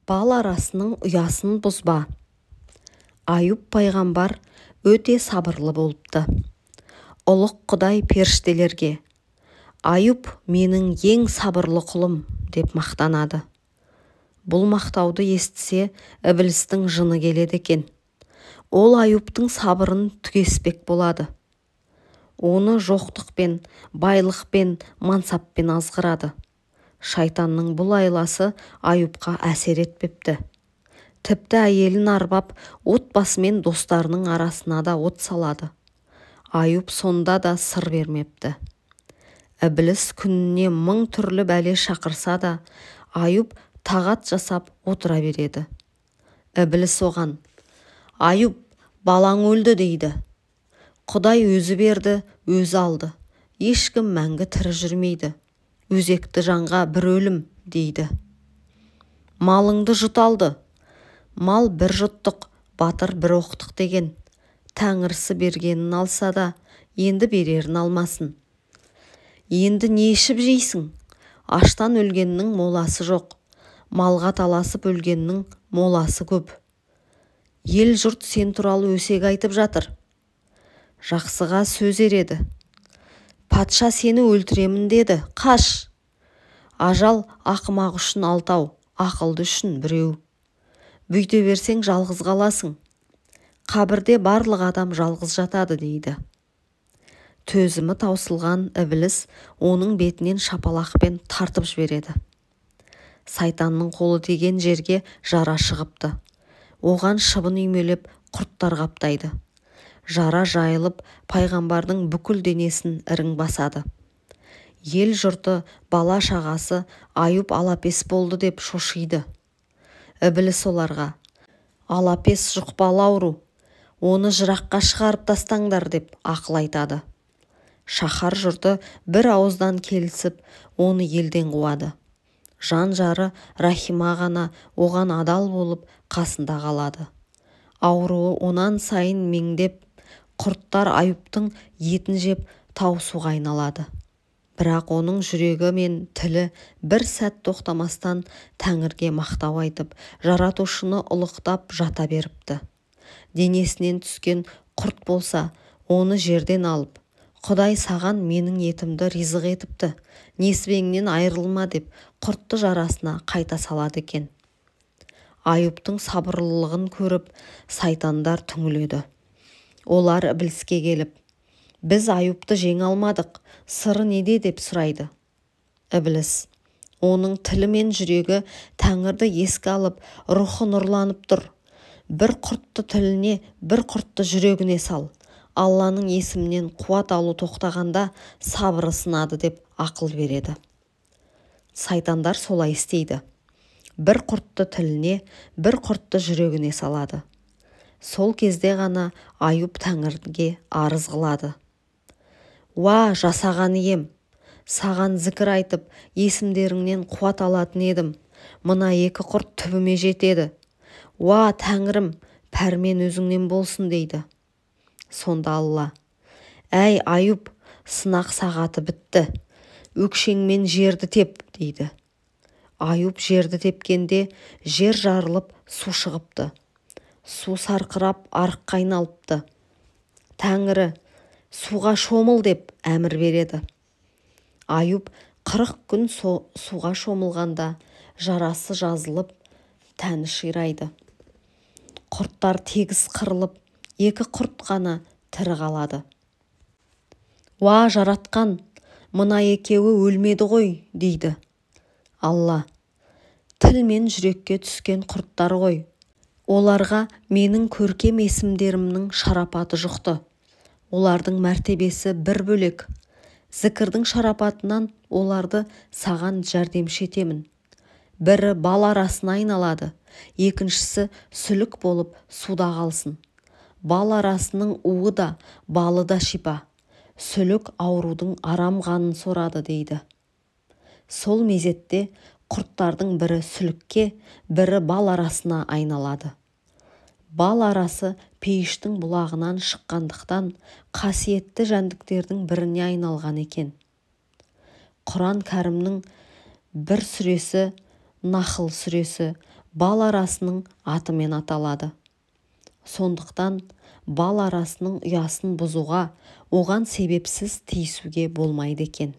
Бал арасының ұясын бұзба. Аюп пайғамбар өте сабырлы болыпты. Ұлық Құдай періштелерге: Аюп менің ең сабырлы құлым деп мақтанады. Бұл мақтауды естісе, Іблістің жыны келеді екен. Ол Аюптың сабырын түгеспек болады. Оны жоқтықпен, байлықпен, мансаппен азғырады. Шайтанның бұл айласы Аюпқа әсер етпепті. Тіпті әйелін арбап, отбасымен достарының арасына да от салады. Аюп сонда да сыр бермепті. Ібліс күніне 1000 түрлі бәле шақырса да, Аюп тағат жасап отыра береді. Ібліс оған: Аюп, балаң өлді дейді. Құдай өзі берді, өзі алды. Ешкім мәңгі тірі жүрмейді. Өзекті жанға бір өлім дейді. Малыңды жұт алды. Мал бір жұттық, батыр бір оқтық деген. Тәңірісі бергенін алса да, енді берерін алмасын. Енді не ішіп жейсің? Аштан өлгеннің моласы жоқ. Малға таласып өлгеннің моласы көп. Ел жұрт сен туралы өсек айтып жатыр. Жақсыға сөз ереді. Патша сені өлтіремін деді, қаш. Ажал ақымақ үшін 6, ақылды үшін 1. Бүйте берсең жалғыз қаласың. Қабірде барлық адам жалғыз жатады дейді. Төзімі таусылған Ібліс оның бетінен шапалақпен тартып жібереді. Сайтанның қолы тиген жерге жара шығыпты. Оған шыбын үймелеп құрттар қаптайды. Жара жайылып, пайғамбардың бүкіл денесін ірің басады. Ел жұрты, бала шағасы Аюп алапес болды деп шошиды. Ібліс оларға: алапес жұқпалы ауру, оны жыраққа шығарып тастаңдар деп ақыл айтады. Шаһар жұрты бір ауыздан келісіп, оны елден қуады. Жан-жары Рахима ғана оған адал болып қасында қалады. Ауруы онан сайын меңдеп, құрттар Аюптың етін жеп таусуға айналады. Бірақ оның жүрегі мен тілі бір сәт тоқтамастан Тәңірге мақтау айтып, жаратушыны ұлықтап жата беріпті. Денесінен түскен құрт болса, оны жерден алып: Құдай саған менің етімді ризық етіпті, несібеңнен айырылма деп құртты жарасына қайта салады екен. Аюптың сабырлылығын көріп, сайтандар түңіледі. Олар Ібліске келіп: біз Аюпты жеңе алмадық, сыры неде деп сұрайды. Ібліс: оның тілі мен жүрегі Тәңірді еске алып, рухы нұрланып тұр. Бір құртты тіліне, бір құртты жүрегіне сал. Алланың есімінен қуат алу тоқтағанда сабыры сынады деп ақыл береді. Сайтандар солай істейді. Бір құртты тіліне, бір құртты жүрегіне салады. Сол кезде ғана Аюп Тәңірге арыз қылады: Уа, жасаған ем! Саған зікір айтып, есімдеріңнен қуат алатын едім. Мына 2 құрт түбіме жетеді. Уа, Тәңірім, пәрмен өзіңнен болсын дейді. Сонда Алла: әй Аюп, сынақ сағаты бітті. Өкшеңмен жерді теп дейді. Аюп жерді тепкенде жер жарылып су шығыпты. Су сарқырап арыққа айналыпты. Тәңірі, суға шомыл деп әмір береді. Аюп 40 күн суға шомылғанда жарасы жазылып, тәні ширайды. Құрттар тегіс қырылып, 2 құрт қана тірі қалады. Уа, жаратқан, мына екеуі өлмеді ғой дейді. Алла: тіл мен жүрекке түскен құрттар ғой. Оларға менің көркем есімдерімнің шарапаты жұқты. Олардың мәртебесі бір бөлек. Зікірдің шарапатынан оларды саған жәрдемші етемін. Бірі бал арасына айналады, екіншісі сүлік болып суда қалсын. Бал арасының уы да, балы да шипа. Сүлік аурудың арам қанын сорады дейді. Сол мезетте құрттардың бірі сүлікке, бірі бал арасына айналады. Бал арасы пейіштің бұлағынан шыққандықтан қасиетті жәндіктердің біріне айналған екен. Құран Кәрімнің бір сүресі Нахл сүресі бал арасының атымен аталады. Сондықтан бал арасының ұясын бұзуға, оған себепсіз тиісуге болмайды екен.